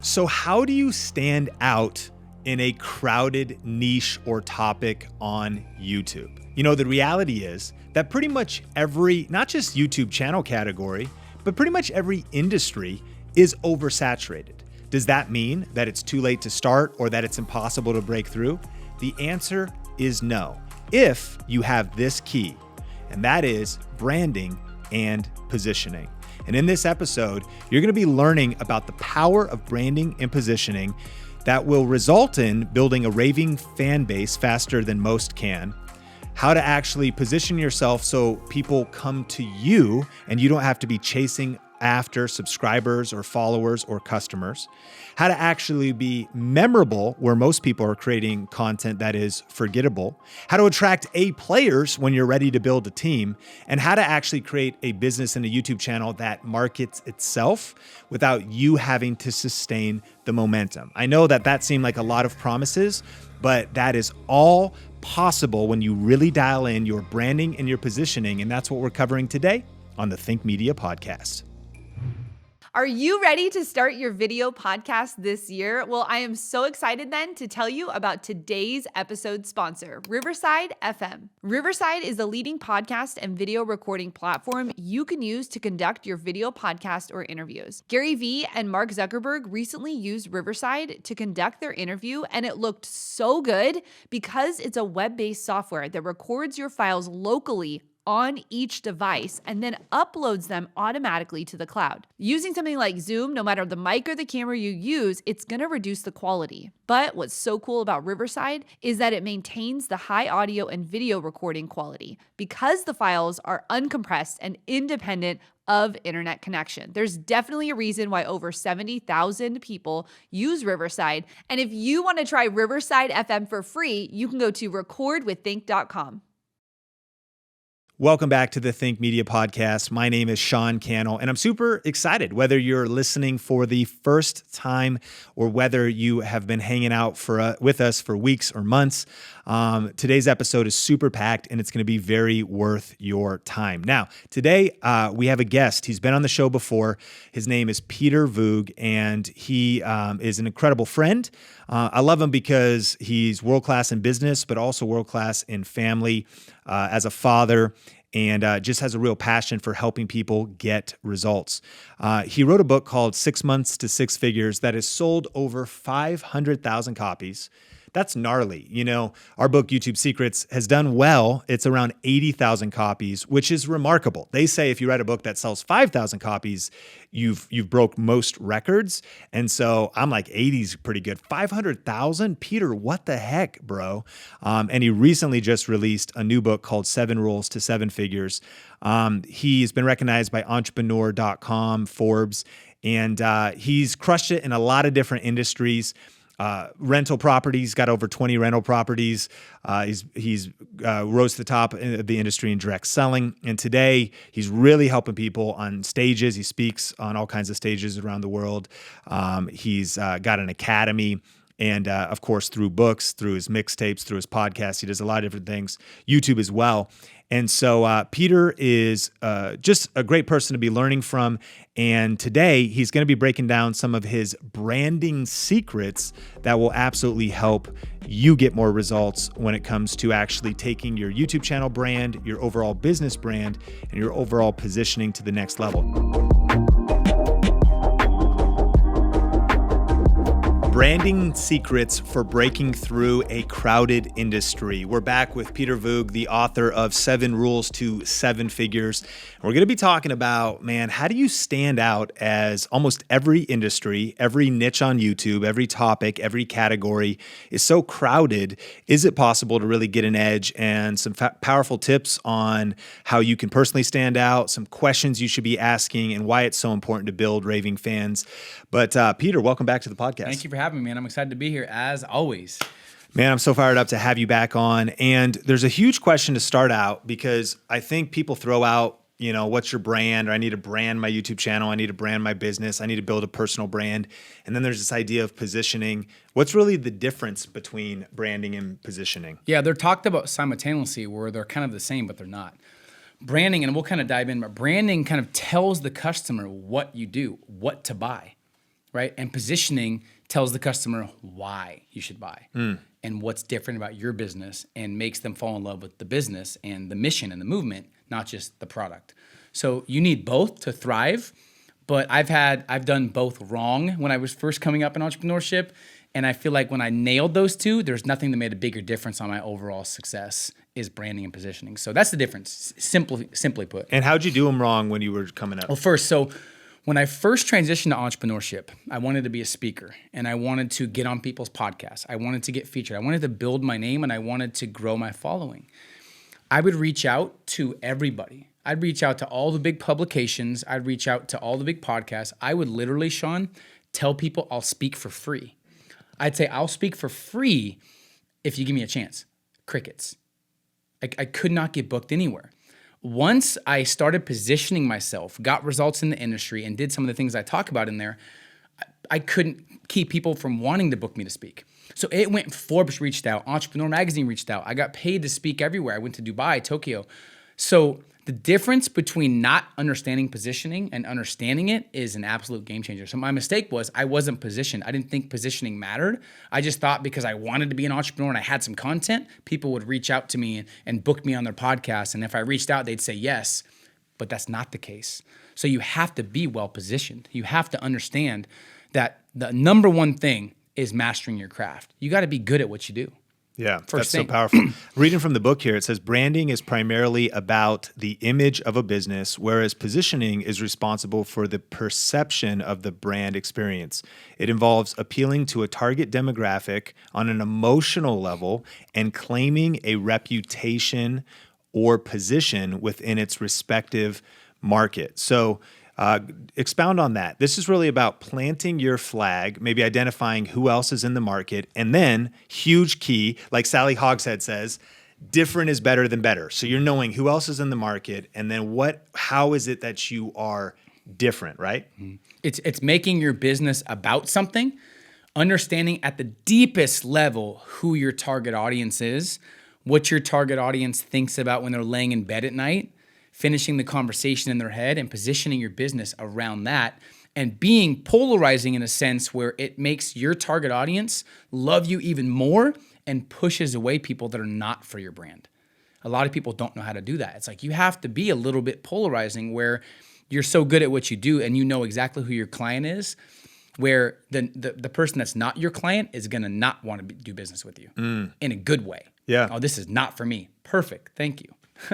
So how do you stand out in a crowded niche or topic on YouTube? You know, the reality is that pretty much every, not just YouTube channel category, but pretty much every industry is oversaturated. Does that mean that it's too late to start or that it's impossible to break through? The answer is no, if you have this key, and that is branding and positioning. And in this episode, you're going to be learning about the power of branding and positioning that will result in building a raving fan base faster than most can, how to actually position yourself so people come to you and you don't have to be chasing after subscribers or followers or customers, how to actually be memorable where most people are creating content that is forgettable, how to attract A players when you're ready to build a team, and how to actually create a business and a YouTube channel that markets itself without you having to sustain the momentum. I know that seemed like a lot of promises, but that is all possible when you really dial in your branding and your positioning, and that's what we're covering today on the Think Media Podcast. Are you ready to start your video podcast this year? Well, I am so excited then to tell you about today's episode sponsor, Riverside FM. Riverside is the leading podcast and video recording platform you can use to conduct your video podcast or interviews. Gary Vee and Mark Zuckerberg recently used Riverside to conduct their interview, and it looked so good because it's a web-based software that records your files locally on each device and then uploads them automatically to the cloud. Using something like Zoom, no matter the mic or the camera you use, it's going to reduce the quality. But what's so cool about Riverside is that it maintains the high audio and video recording quality because the files are uncompressed and independent of internet connection. There's definitely a reason why over 70,000 people use Riverside. And if you want to try Riverside FM for free, you can go to recordwiththink.com. Welcome back to the Think Media Podcast. My name is Sean Cannell, and I'm super excited whether you're listening for the first time or whether you have been hanging out with us for weeks or months. Today's episode is super packed, and it's going to be very worth your time. Now, today we have a guest. He's been on the show before. His name is Peter Voogd, and he is an incredible friend. I love him because he's world-class in business, but also world-class in family, as a father, and just has a real passion for helping people get results. He wrote a book called 6 Months to Six Figures that has sold over 500,000 copies. That's gnarly. You know, our book, YouTube Secrets, has done well. It's around 80,000 copies, which is remarkable. They say if you write a book that sells 5,000 copies, you've broke most records. And so I'm like, 80 is pretty good. 500,000? Peter, what the heck, bro? And he recently just released a new book called 7 Rules to 7 Figures. He's been recognized by Entrepreneur.com, Forbes, and he's crushed it in a lot of different industries. Rental properties, got over 20 rental properties. He's rose to the top of the industry in direct selling. And today he's really helping people on stages. He speaks on all kinds of stages around the world. He's got an academy. And of course, through books, through his mixtapes, through his podcast, he does a lot of different things, YouTube as well. And so Peter is just a great person to be learning from. And today he's going to be breaking down some of his branding secrets that will absolutely help you get more results when it comes to actually taking your YouTube channel brand, your overall business brand, and your overall positioning to the next level. Branding secrets for breaking through a crowded industry. We're back with Peter Voogd, the author of 7 Rules to 7 Figures. And we're going to be talking about, man, how do you stand out as almost every industry, every niche on YouTube, every topic, every category is so crowded? Is it possible to really get an edge? And some powerful tips on how you can personally stand out, some questions you should be asking, and why it's so important to build raving fans. But Peter, welcome back to the podcast. Thank you for having me, man. I'm excited to be here as always. Man, I'm so fired up to have you back on. And there's a huge question to start out because I think people throw out, you know, what's your brand? Or I need to brand my YouTube channel. I need to brand my business. I need to build a personal brand. And then there's this idea of positioning. What's really the difference between branding and positioning? Yeah, they're talked about simultaneously where they're kind of the same, but they're not. Branding, and we'll kind of dive in, but branding kind of tells the customer what you do, what to buy. right? And positioning tells the customer why you should buy and what's different about your business and makes them fall in love with the business and the mission and the movement, not just the product. So you need both to thrive. But I've done both wrong when I was first coming up in entrepreneurship. And I feel like when I nailed those two, there's nothing that made a bigger difference on my overall success is branding and positioning. So that's the difference, simply put. And how'd you do them wrong when you were coming up? Well, first, so when I first transitioned to entrepreneurship, I wanted to be a speaker and I wanted to get on people's podcasts. I wanted to get featured. I wanted to build my name and I wanted to grow my following. I would reach out to everybody. I'd reach out to all the big publications. I'd reach out to all the big podcasts. I would literally, Sean, tell people I'll speak for free. I'd say I'll speak for free if you give me a chance. Crickets. I could not get booked anywhere. Once I started positioning myself, got results in the industry, and did some of the things I talk about in there, I couldn't keep people from wanting to book me to speak. So it went, Forbes reached out, Entrepreneur Magazine reached out. I got paid to speak everywhere. I went to Dubai, Tokyo. So the difference between not understanding positioning and understanding it is an absolute game changer. So my mistake was I wasn't positioned. I didn't think positioning mattered. I just thought because I wanted to be an entrepreneur and I had some content, people would reach out to me and book me on their podcast. And if I reached out, they'd say yes, but that's not the case. So you have to be well positioned. You have to understand that the number one thing is mastering your craft. You got to be good at what you do. Yeah, that's so powerful. Reading from the book here, it says branding is primarily about the image of a business, whereas positioning is responsible for the perception of the brand experience. It involves appealing to a target demographic on an emotional level and claiming a reputation or position within its respective market. So expound on that. This is really about planting your flag, maybe identifying who else is in the market, and then, huge key, like Sally Hogshead says, different is better than better. So you're knowing who else is in the market, and then how is it that you are different, right? It's making your business about something, understanding at the deepest level who your target audience is, what your target audience thinks about when they're laying in bed at night, finishing the conversation in their head and positioning your business around that and being polarizing in a sense where it makes your target audience love you even more and pushes away people that are not for your brand. A lot of people don't know how to do that. It's like you have to be a little bit polarizing where you're so good at what you do and you know exactly who your client is, where the person that's not your client is going to not want to do business with you in a good way. Yeah. Oh, this is not for me. Perfect. Thank you.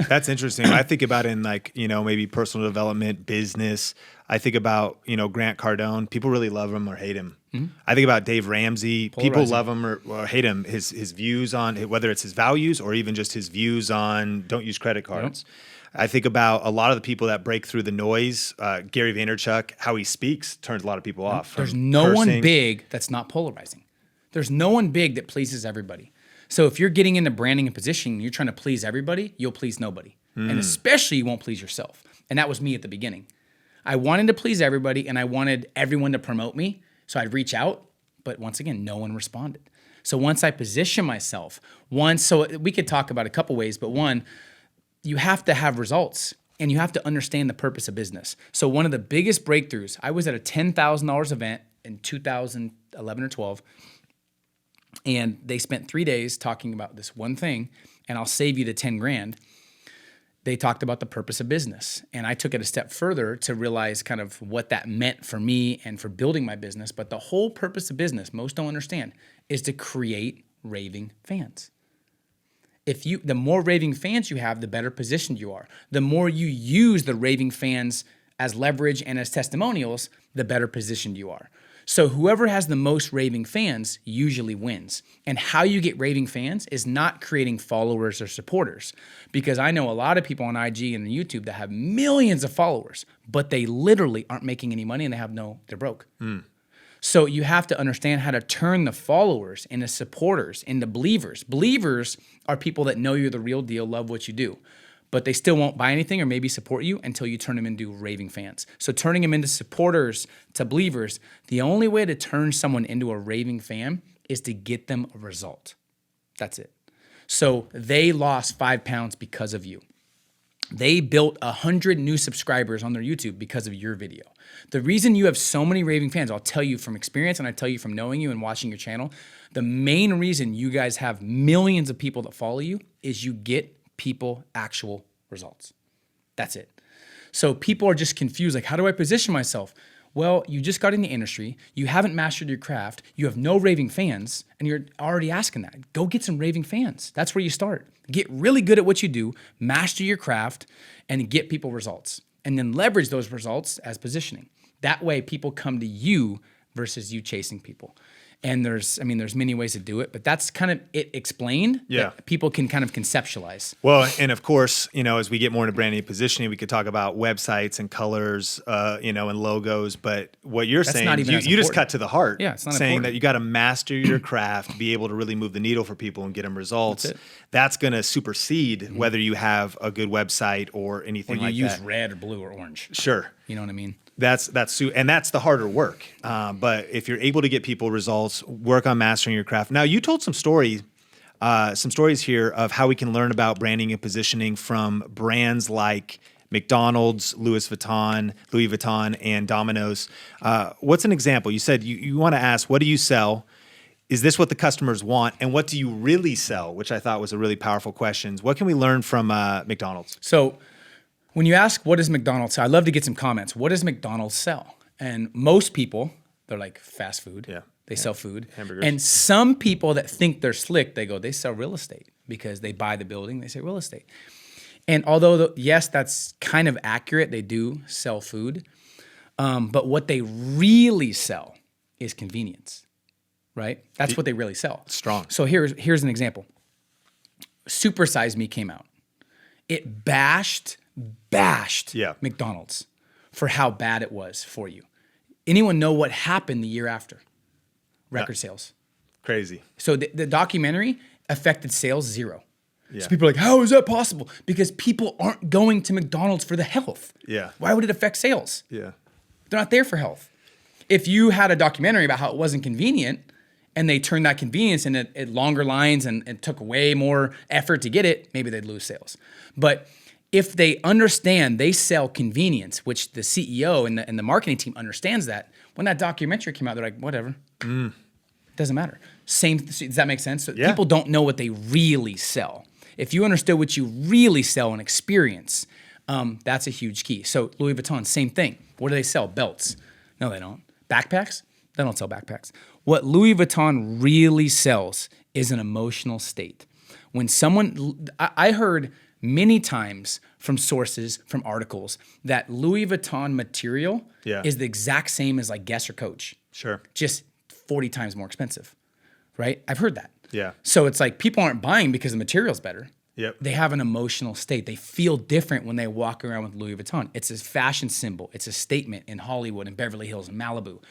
That's interesting. I think about it in maybe personal development, business. I think about, Grant Cardone. People really love him or hate him. Mm-hmm. I think about Dave Ramsey. Polarizing. People love him or hate him. His views on whether it's his values or even just his views on don't use credit cards. Yep. I think about a lot of the people that break through the noise. Gary Vaynerchuk, how he speaks turns a lot of people off. There's no one big that's not polarizing. There's no one big that pleases everybody. So if you're getting into branding and positioning, you're trying to please everybody, you'll please nobody. And especially you won't please yourself. And that was me at the beginning. I wanted to please everybody and I wanted everyone to promote me. So I'd reach out, but once again, no one responded. So once I position myself, so we could talk about a couple ways, but one, you have to have results and you have to understand the purpose of business. So one of the biggest breakthroughs, I was at a $10,000 event in 2011 or 12. And they spent 3 days talking about this one thing, and I'll save you the 10 grand. They talked about the purpose of business. And I took it a step further to realize kind of what that meant for me and for building my business. But the whole purpose of business, most don't understand, is to create raving fans. The more raving fans you have, the better positioned you are. The more you use the raving fans as leverage and as testimonials, the better positioned you are. So whoever has the most raving fans usually wins. And how you get raving fans is not creating followers or supporters. Because I know a lot of people on IG and YouTube that have millions of followers, but they literally aren't making any money and they're broke. So you have to understand how to turn the followers into supporters, into believers. Believers are people that know you're the real deal, love what you do. But they still won't buy anything or maybe support you until you turn them into raving fans. So turning them into supporters, to believers, the only way to turn someone into a raving fan is to get them a result. That's it. So they lost 5 pounds because of you. They built 100 new subscribers on their YouTube because of your video. The reason you have so many raving fans, I'll tell you from experience and I tell you from knowing you and watching your channel, the main reason you guys have millions of people that follow you is you get people actual results. That's it. So people are just confused, like, how do I position myself? Well, you just got in the industry, you haven't mastered your craft, you have no raving fans, and you're already asking that. Go get some raving fans. That's where you start. Get really good at what you do, master your craft, and get people results. And then leverage those results as positioning. That way people come to you versus you chasing people. And there's many ways to do it, but that's kind of it explained. Yeah. That people can kind of conceptualize. Well, and of course, as we get more into branding and positioning, we could talk about websites and colors, and logos. But what you're saying, not even you as just important. cut to the heart. Yeah, it's not saying important. that you got to master your craft, be able to really move the needle for people and get them results. That's going to supersede whether you have a good website or anything Or you like use that. red or blue or orange. Sure. You know what I mean? That's the harder work. But if you're able to get people results, work on mastering your craft. Now, you told some stories here of how we can learn about branding and positioning from brands like McDonald's, Louis Vuitton, and Domino's. What's an example? You said you want to ask, what do you sell? Is this what the customers want? And what do you really sell? Which I thought was a really powerful question. What can we learn from McDonald's? So when you ask, what does McDonald's sell? I'd love to get some comments. What does McDonald's sell? And most people, they're like fast food. Yeah. They sell food. Hamburgers. And some people that think they're slick, they sell real estate because they buy the building, they say real estate. And although, yes, that's kind of accurate, they do sell food. But what they really sell is convenience, right? That's what they really sell. Strong. So here's an example. Super Size Me came out. It bashed McDonald's for how bad it was for you. Anyone know what happened the year after? Record sales. Crazy. So the documentary affected sales 0. Yeah. So people are like, how is that possible? Because people aren't going to McDonald's for the health. Yeah. Why would it affect sales? Yeah. They're not there for health. If you had a documentary about how it wasn't convenient and they turned that convenience into longer lines and took way more effort to get it, maybe they'd lose sales. But if they understand they sell convenience, which the CEO and the marketing team understands that, when that documentary came out, they're like, whatever. Doesn't matter. Does that make sense? So Yeah. People don't know what they really sell. If you understood what you really sell and experience, that's a huge key. So Louis Vuitton, same thing. What do they sell? Belts. No, they don't. Backpacks? They don't sell backpacks. What Louis Vuitton really sells is an emotional state. When I heard many times from sources, from articles, that Louis Vuitton material is the exact same as like Guess or Coach. Sure. Just 40 times more expensive, right? I've heard that. Yeah. So it's like people aren't buying because the material's better. Yep. They have an emotional state. They feel different when they walk around with Louis Vuitton. It's a fashion symbol. It's a statement in Hollywood and Beverly Hills and Malibu,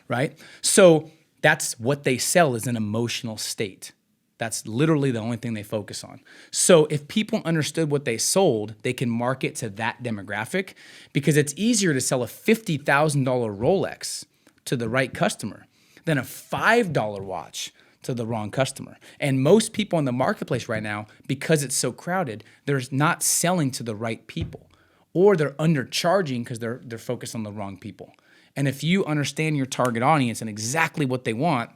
right? So that's what they sell is an emotional state. That's literally the only thing they focus on. So if people understood what they sold, they can market to that demographic because it's easier to sell a $50,000 Rolex to the right customer than a $5 watch to the wrong customer. And most people in the marketplace right now, because it's so crowded, they're not selling to the right people, or they're undercharging because they're focused on the wrong people. And if you understand your target audience and exactly what they want,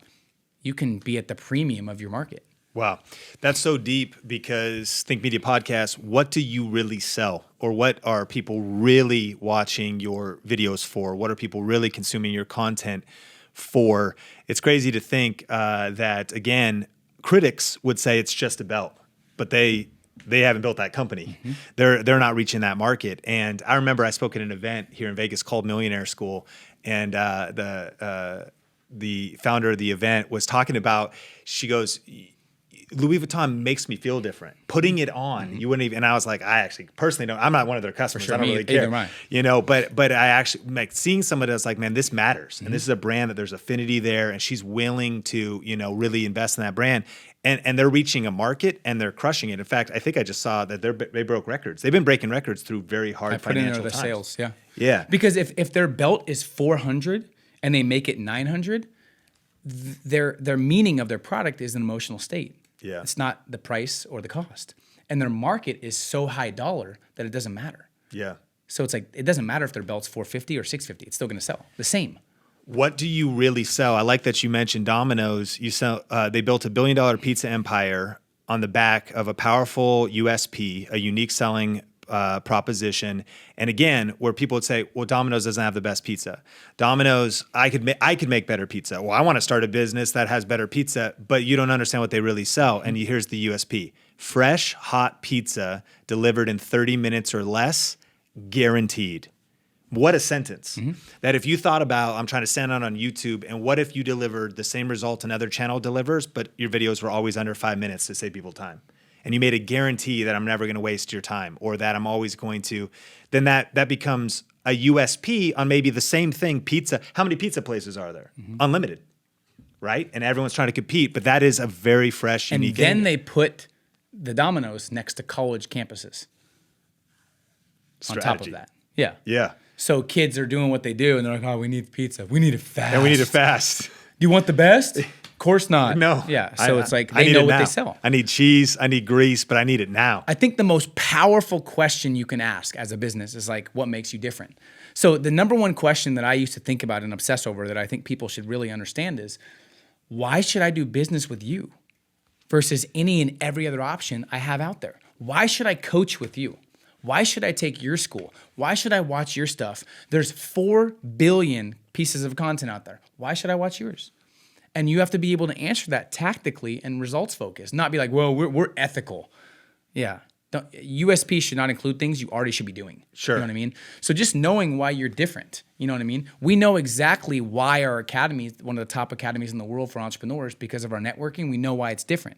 you can be at the premium of your market. Wow. That's so deep because Think Media Podcast, what do you really sell? Or what are people really watching your videos for? What are people really consuming your content for? It's crazy to think that, again, critics would say it's just a belt, but they haven't built that company. Mm-hmm. They're not reaching that market. And I remember I spoke at an event here in Vegas called Millionaire School, and the founder of the event was talking about, she goes, Louis Vuitton makes me feel different. Putting it on, you wouldn't even. And I was like, I actually personally don't. I'm not one of their customers. Sure, I don't really care. Either am I. You know, but I actually like seeing somebody that's like, man, this matters, and this is a brand that there's affinity there, and she's willing to, really invest in that brand, and they're reaching a market and they're crushing it. In fact, I think I just saw that they broke records. They've been breaking records through very hard financial times. Sales, yeah, yeah. Because if their belt is 400 and they make it 900, their meaning of their product is an emotional state. Yeah. It's not the price or the cost. and their market is so high dollar that it doesn't matter. Yeah. So it's like, it doesn't matter if their belt's $450 or $650. It's still going to sell the same. What do you really sell? I like that you mentioned Domino's. You sell. They built $1 billion pizza empire on the back of a powerful USP, a unique selling proposition. And again, where people would say, well, Domino's doesn't have the best pizza. Domino's, I could make better pizza. Well, I want to start a business that has better pizza, but you don't understand what they really sell. And here's the USP: fresh, hot pizza delivered in 30 minutes or less, guaranteed. What a sentence. That if you thought about, I'm trying to stand out on YouTube, and what if you delivered the same result another channel delivers, but your videos were always under 5 minutes to save people time? And you made a guarantee that I'm never going to waste your time, or that I'm always going to, then that becomes a USP on maybe the same thing, pizza. How many pizza places are there? Unlimited, right? And everyone's trying to compete, but that is a very fresh, unique. And then they put the Domino's next to college campuses strategy. on top of that. Yeah. Yeah. So kids are doing what they do, and they're like, oh, we need pizza. We need it fast. And we need it fast. Do you want the best? Of course not. No. Yeah. So it's like I they need know it what now. they sell. I need cheese. I need grease, but I need it now. I think the most powerful question you can ask as a business is like, what makes you different? So the number one question that I used to think about and obsess over that I think people should really understand is, why should I do business with you versus any and every other option I have out there? Why should I coach with you? Why should I take your school? Why should I watch your stuff? There's 4 billion pieces of content out there. Why should I watch yours? And you have to be able to answer that tactically and results focused, not be like, well, we're ethical. Yeah. USP should not include things you already should be doing. Sure. You know what I mean? So just knowing why you're different, you know what I mean? We know exactly why our academy is one of the top academies in the world for entrepreneurs because of our networking. We know why it's different.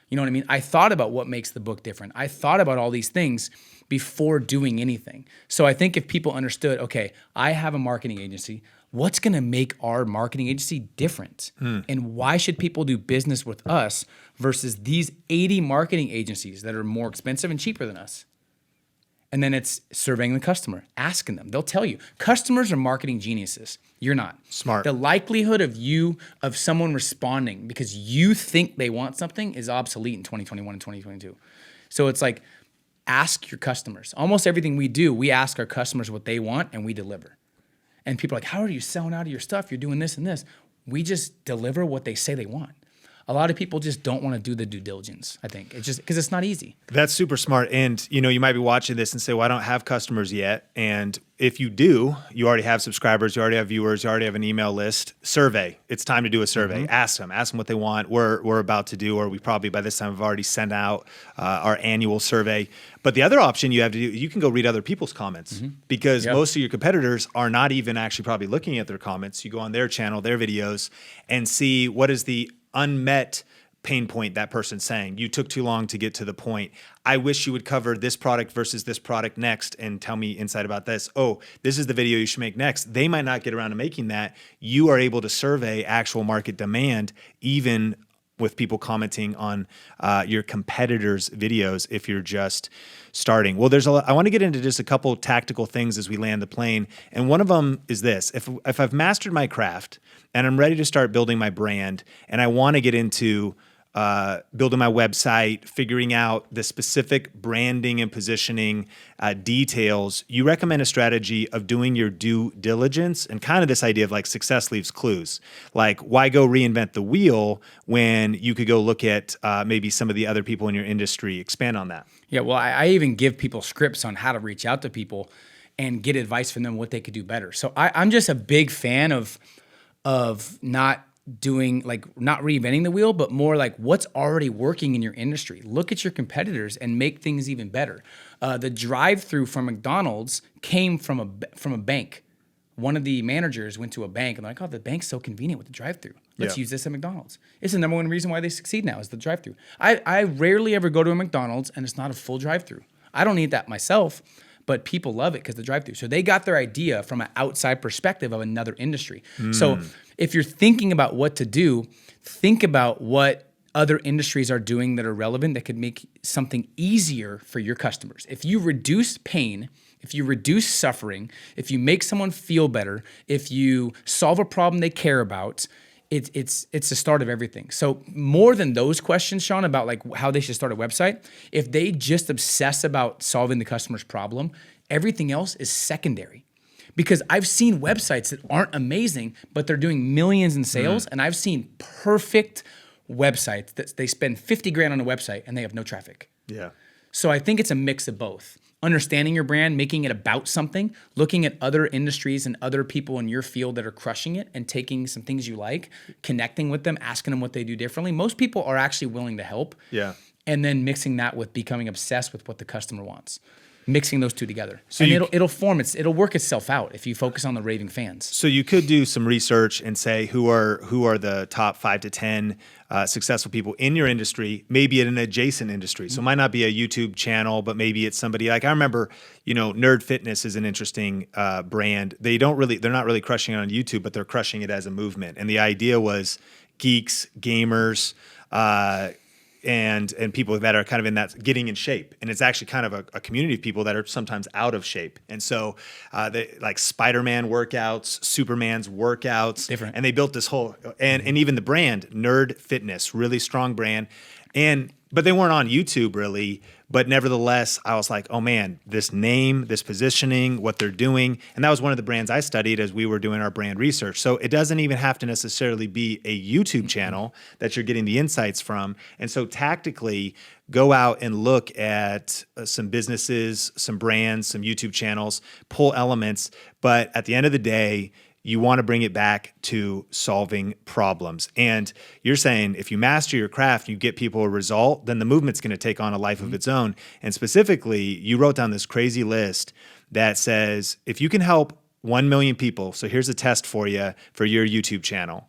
You know what I mean? I thought about what makes the book different. I thought about all these things before doing anything. So I think if people understood, okay, I have a marketing agency, what's going to make our marketing agency different? And why should people do business with us versus these 80 marketing agencies that are more expensive and cheaper than us? And then it's surveying the customer, asking them. They'll tell you. Customers are marketing geniuses. You're not. Smart. The likelihood of someone responding because you think they want something is obsolete in 2021 and 2022. So it's like, ask your customers. Almost everything we do, we ask our customers what they want and we deliver. And people are like, how are you selling out of your stuff? You're doing this and this. We just deliver what they say they want. A lot of people just don't want to do the due diligence, I think. It's just because it's not easy. That's super smart. And, you might be watching this and say, well, I don't have customers yet. And if you do, you already have subscribers, you already have viewers, you already have an email list. Survey. It's time to do a survey. Ask them what they want. We're about to do, or we probably by this time have already sent out our annual survey. But the other option you have to do, you can go read other people's comments because most of your competitors are not even actually probably looking at their comments. You go on their channel, their videos, and see what is the unmet pain point that person's saying. You took too long to get to the point. I wish you would cover this product versus this product next and tell me insight about this. Oh, this is the video you should make next. They might not get around to making that. You are able to survey actual market demand even with people commenting on your competitors' videos if you're just starting. Well, I want to get into just a couple tactical things as we land the plane. And one of them is this. If I've mastered my craft and I'm ready to start building my brand and I want to get into building my website, figuring out the specific branding and positioning details, you recommend a strategy of doing your due diligence and kind of this idea of like success leaves clues. Like, why go reinvent the wheel when you could go look at maybe some of the other people in your industry? Expand on that. Yeah, well, I even give people scripts on how to reach out to people and get advice from them what they could do better. So I'm just a big fan of not doing like not reinventing the wheel, but more like what's already working in your industry. Look at your competitors and make things even better. The drive-through from McDonald's came from a bank. One of the managers went to a bank and they're like, oh, the bank's so convenient with the drive-through. Let's use this at McDonald's. It's the number one reason why they succeed now is the drive-through. I rarely ever go to a McDonald's and it's not a full drive-through. I don't eat that myself, but people love it because the drive-through. So they got their idea from an outside perspective of another industry. So if you're thinking about what to do, think about what other industries are doing that are relevant that could make something easier for your customers. If you reduce pain, if you reduce suffering, if you make someone feel better, if you solve a problem they care about, it's the start of everything. So more than those questions, Sean, about like how they should start a website, if they just obsess about solving the customer's problem, everything else is secondary. Because I've seen websites that aren't amazing, but they're doing millions in sales. And I've seen perfect websites that they spend 50 grand on a website and they have no traffic. Yeah. So I think it's a mix of both. Understanding your brand, making it about something, looking at other industries and other people in your field that are crushing it and taking some things you like, connecting with them, asking them what they do differently. Most people are actually willing to help. Yeah. And then mixing that with becoming obsessed with what the customer wants. Mixing those two together. So and it'll work itself out if you focus on the raving fans. So you could do some research and say who are the top 5 to 10 successful people in your industry, maybe in an adjacent industry. So it might not be a YouTube channel, but maybe it's somebody like, I remember, Nerd Fitness is an interesting brand. They're not really crushing it on YouTube, but they're crushing it as a movement. And the idea was geeks, gamers, and people that are kind of in that getting in shape. And it's actually kind of a community of people that are sometimes out of shape. And so they like Spider-Man workouts, Superman's workouts. Different. And they built this whole, and even the brand, Nerd Fitness, really strong brand. But they weren't on YouTube really. But nevertheless, I was like, oh man, this name, this positioning, what they're doing. And that was one of the brands I studied as we were doing our brand research. So it doesn't even have to necessarily be a YouTube channel that you're getting the insights from. And so tactically, go out and look at some businesses, some brands, some YouTube channels, pull elements. But at the end of the day, you want to bring it back to solving problems. And you're saying if you master your craft, you get people a result, then the movement's going to take on a life of its own. And specifically, you wrote down this crazy list that says, if you can help 1 million people, so here's a test for you for your YouTube channel.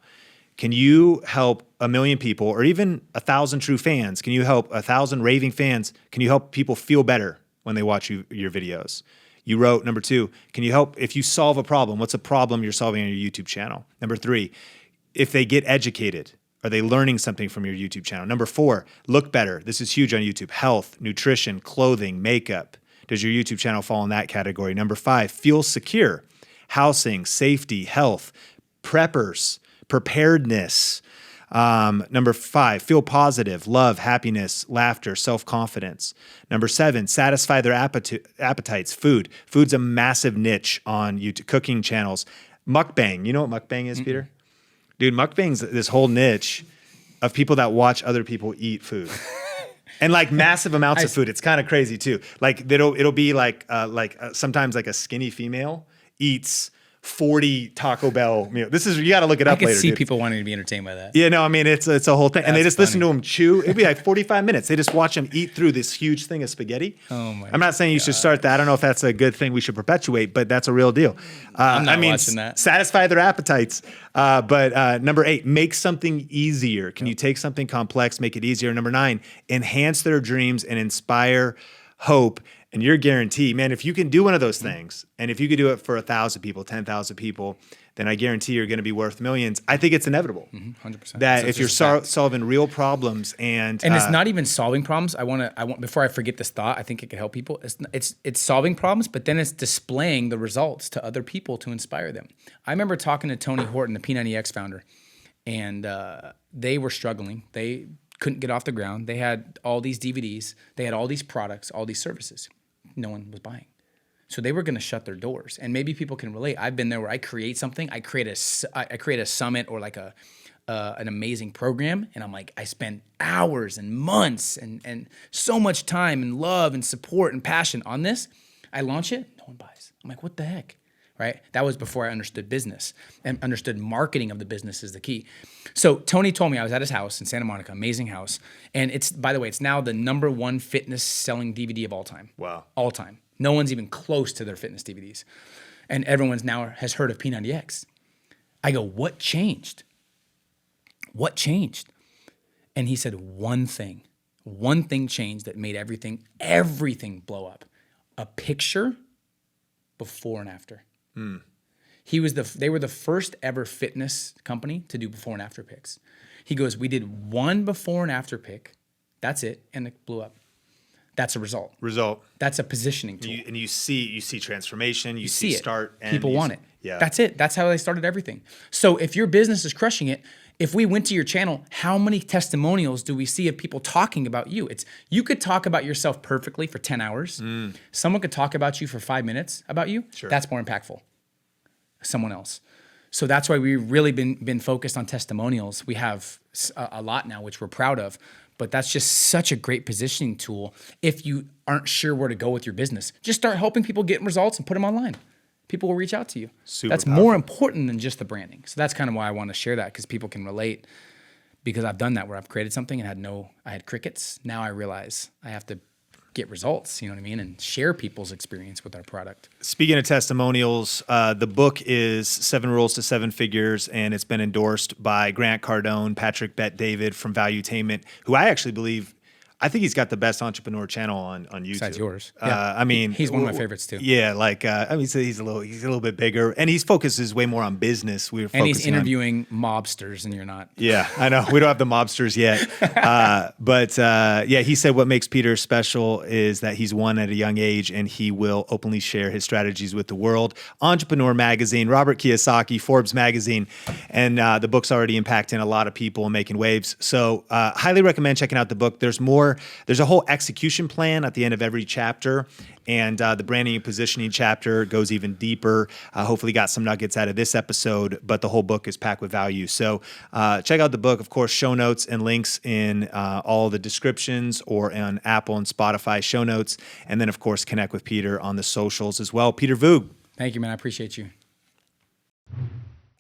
Can you help 1 million people or even 1,000 true fans? Can you help 1,000 raving fans? Can you help people feel better when they watch your videos? You wrote, number 2, can you help if you solve a problem? What's a problem you're solving on your YouTube channel? Number 3, if they get educated, are they learning something from your YouTube channel? Number 4, look better. This is huge on YouTube. Health, nutrition, clothing, makeup. Does your YouTube channel fall in that category? Number 5, feel secure. Housing, safety, health, preppers, preparedness. Number 5, feel positive, love, happiness, laughter, self-confidence. Number 7, satisfy their appetites, food. Food's a massive niche on YouTube, cooking channels. Mukbang, you know what mukbang is, Peter? Dude, mukbang's this whole niche of people that watch other people eat food. And like massive amounts of food. It's kind of crazy too. Like it'll be like sometimes like a skinny female eats 40 Taco Bell meal. You got to look it up later. I could see dude. people wanting to be entertained by that. Yeah, no, I mean it's a whole thing, and they just funny. listen to them chew. It'd be like 45 minutes. They just watch them eat through this huge thing of spaghetti. Oh my! I'm not saying you should start that. I don't know if that's a good thing we should perpetuate, but that's a real deal. I'm not watching that. Satisfy their appetites. But number 8, make something easier. Can you take something complex, make it easier? Number 9, enhance their dreams and inspire hope. And you're guaranteed, man, if you can do one of those things, and if you could do it for 1,000 people, 10,000 people, then I guarantee you're going to be worth millions. I think it's inevitable 100%. that if you're solving real problems and it's not even solving problems. I want before I forget this thought, I think it could help people. It's solving problems, but then it's displaying the results to other people to inspire them. I remember talking to Tony Horton, the P90X founder, and they were struggling. They couldn't get off the ground. They had all these DVDs. They had all these products, all these services. No one was buying. So they were going to shut their doors. And maybe people can relate. I've been there where I create something. I create a summit or like an amazing program. And I'm like, I spend hours and months and so much time and love and support and passion on this. I launch it. No one buys. I'm like, what the heck? Right? That was before I understood business and understood marketing of the business is the key. So Tony told me, I was at his house in Santa Monica, amazing house. And by the way, it's now the #1 fitness selling DVD of all time. Wow. All time. No one's even close to their fitness DVDs. And everyone's now has heard of P90X. I go, what changed? What changed? And he said, one thing changed that made everything blow up. A picture before and after. They were the first ever fitness company to do before and after pics. He goes, we did one before and after pic. That's it. And it blew up. That's a result. That's a positioning tool. You see transformation. You see it. start. And people want it. Yeah. That's it. That's how they started everything. So if your business is crushing it, if we went to your channel, how many testimonials do we see of people talking about you? You could talk about yourself perfectly for 10 hours. Someone could talk about you for 5 minutes about you. Sure. That's more impactful. Someone else. So that's why we've really been focused on testimonials. We have a lot now, which we're proud of, but that's just such a great positioning tool. If you aren't sure where to go with your business, just start helping people get results and put them online. People will reach out to you. That's powerful. more important than just the branding. So that's kind of why I want to share that, because people can relate, because I've done that where I've created something and I had crickets. Now I realize I have to get results, you know what I mean? And share people's experience with our product. Speaking of testimonials, the book is 7 Rules to 7 Figures, and it's been endorsed by Grant Cardone, Patrick Bet-David from Valuetainment, who I think he's got the best entrepreneur channel on YouTube. Besides yours. Yeah. I mean, he's one of my favorites too. Yeah, so he's a little bit bigger, and he focuses way more on business. And he's interviewing mobsters, and you're not. Yeah, I know. We don't have the mobsters yet. But he said what makes Peter special is that he's won at a young age, and he will openly share his strategies with the world. Entrepreneur Magazine, Robert Kiyosaki, Forbes Magazine, and the book's already impacting a lot of people and making waves. So highly recommend checking out the book. There's a whole execution plan at the end of every chapter, and the branding and positioning chapter goes even deeper. Hopefully got some nuggets out of this episode, but the whole book is packed with value. So check out the book. Of course, show notes and links in all the descriptions or on Apple and Spotify show notes. And then, of course, connect with Peter on the socials as well. Peter Voogd. Thank you, man. I appreciate you.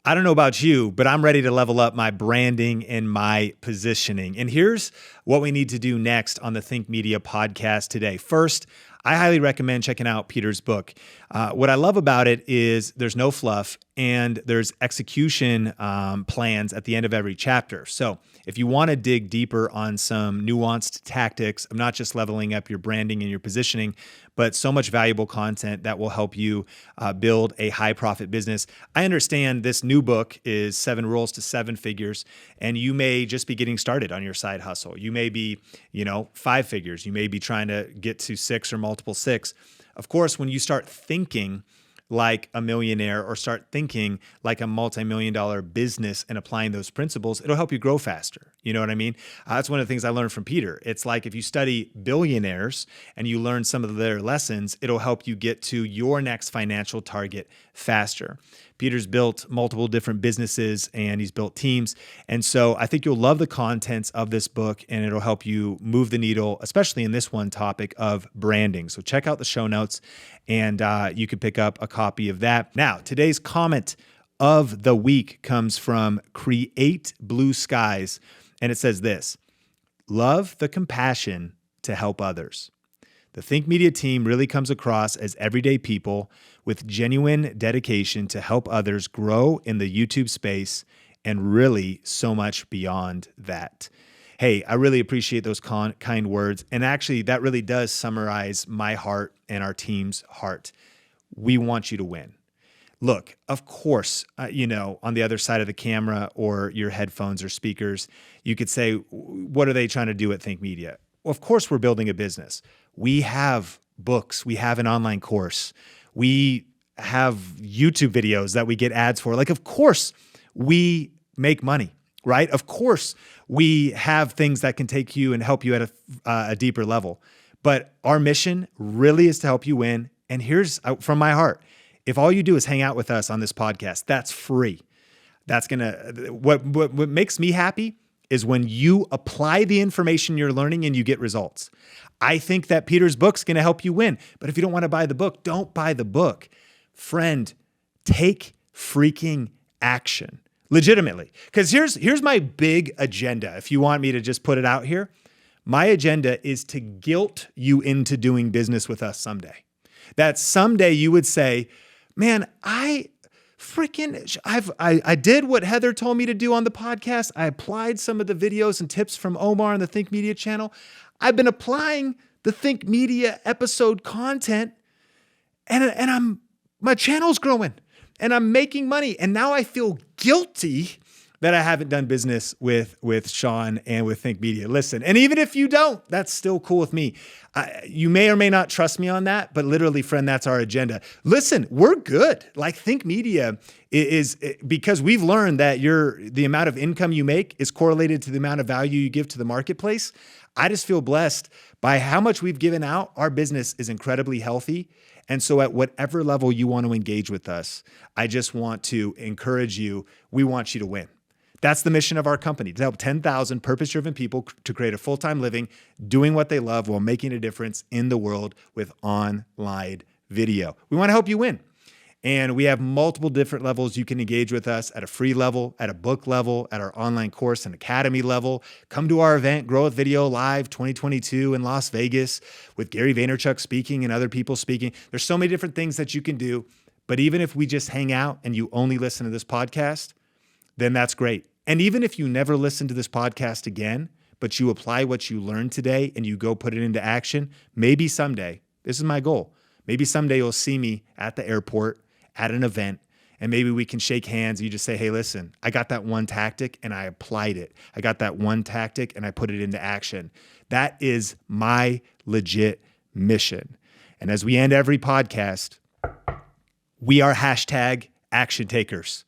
I don't know about you, but I'm ready to level up my branding and my positioning. And here's what we need to do next on the Think Media podcast today. First, I highly recommend checking out Peter's book. What I love about it is there's no fluff, and there's execution plans at the end of every chapter. So if you want to dig deeper on some nuanced tactics of not just leveling up your branding and your positioning, but so much valuable content that will help you build a high profit business. I understand this new book is 7 Rules to 7 Figures, and you may just be getting started on your side hustle. You may be, 5 figures. You may be trying to get to 6 or multiple 6. Of course, when you start thinking like a millionaire or start thinking like a multi-million-dollar business and applying those principles, it'll help you grow faster. You know what I mean? That's one of the things I learned from Peter. It's like if you study billionaires and you learn some of their lessons, it'll help you get to your next financial target faster. Peter's built multiple different businesses and he's built teams. And so I think you'll love the contents of this book, and it'll help you move the needle, especially in this one topic of branding. So check out the show notes, and you can pick up a copy of that. Now, today's comment of the week comes from Create Blue Skies, and it says this: love the compassion to help others. The Think Media team really comes across as everyday people with genuine dedication to help others grow in the YouTube space, and really so much beyond that. Hey, I really appreciate those kind words. And actually, that really does summarize my heart and our team's heart. We want you to win. Look, of course, on the other side of the camera or your headphones or speakers, you could say, what are they trying to do at Think Media? Well, of course, we're building a business. We have books. We have an online course. We have YouTube videos that we get ads for. Like, of course, we make money, right? Of course, we have things that can take you and help you at a deeper level. But our mission really is to help you win. And here's from my heart: if all you do is hang out with us on this podcast, that's free. That's what makes me happy is when you apply the information you're learning and you get results. I think that Peter's book's going to help you win. But if you don't want to buy the book, don't buy the book. Friend, take freaking action. Legitimately. Because here's my big agenda. If you want me to just put it out here, my agenda is to guilt you into doing business with us someday. That someday you would say, man, I did what Heather told me to do on the podcast. I applied some of the videos and tips from Omar on the Think Media channel. I've been applying the Think Media episode content, and my channel's growing and I'm making money. And now I feel guilty that I haven't done business with Sean and with Think Media. Listen, and even if you don't, that's still cool with me. You may or may not trust me on that, but literally, friend, that's our agenda. Listen, we're good. Like Think Media is because we've learned that the amount of income you make is correlated to the amount of value you give to the marketplace. I just feel blessed by how much we've given out. Our business is incredibly healthy. And so at whatever level you want to engage with us, I just want to encourage you. We want you to win. That's the mission of our company, to help 10,000 purpose-driven people to create a full-time living, doing what they love while making a difference in the world with online video. We want to help you win. And we have multiple different levels you can engage with us at a free level, at a book level, at our online course and academy level. Come to our event, Grow with Video Live 2022 in Las Vegas with Gary Vaynerchuk speaking and other people speaking. There's so many different things that you can do. But even if we just hang out and you only listen to this podcast, then that's great. And even if you never listen to this podcast again, but you apply what you learned today and you go put it into action, maybe someday, this is my goal, maybe someday you'll see me at the airport, at an event, and maybe we can shake hands. You just say, hey, listen, I got that one tactic and I applied it. I got that one tactic and I put it into action. That is my legit mission. And as we end every podcast, we are #action takers.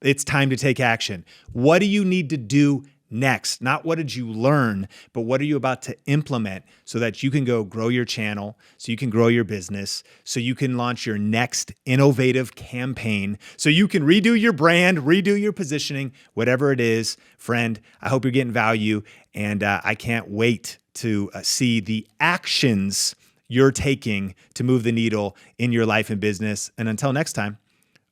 It's time to take action. What do you need to do next? Not what did you learn, but what are you about to implement so that you can go grow your channel, so you can grow your business, so you can launch your next innovative campaign, so you can redo your brand, redo your positioning, whatever it is. Friend, I hope you're getting value, and I can't wait to see the actions you're taking to move the needle in your life and business. And until next time,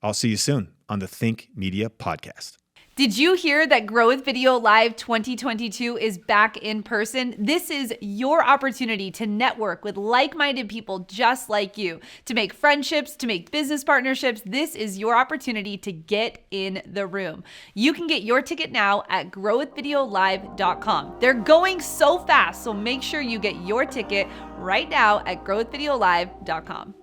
I'll see you soon on the Think Media Podcast. Did you hear that Grow with Video Live 2022 is back in person? This is your opportunity to network with like-minded people just like you, to make friendships, to make business partnerships. This is your opportunity to get in the room. You can get your ticket now at growwithvideolive.com. They're going so fast, so make sure you get your ticket right now at growwithvideolive.com.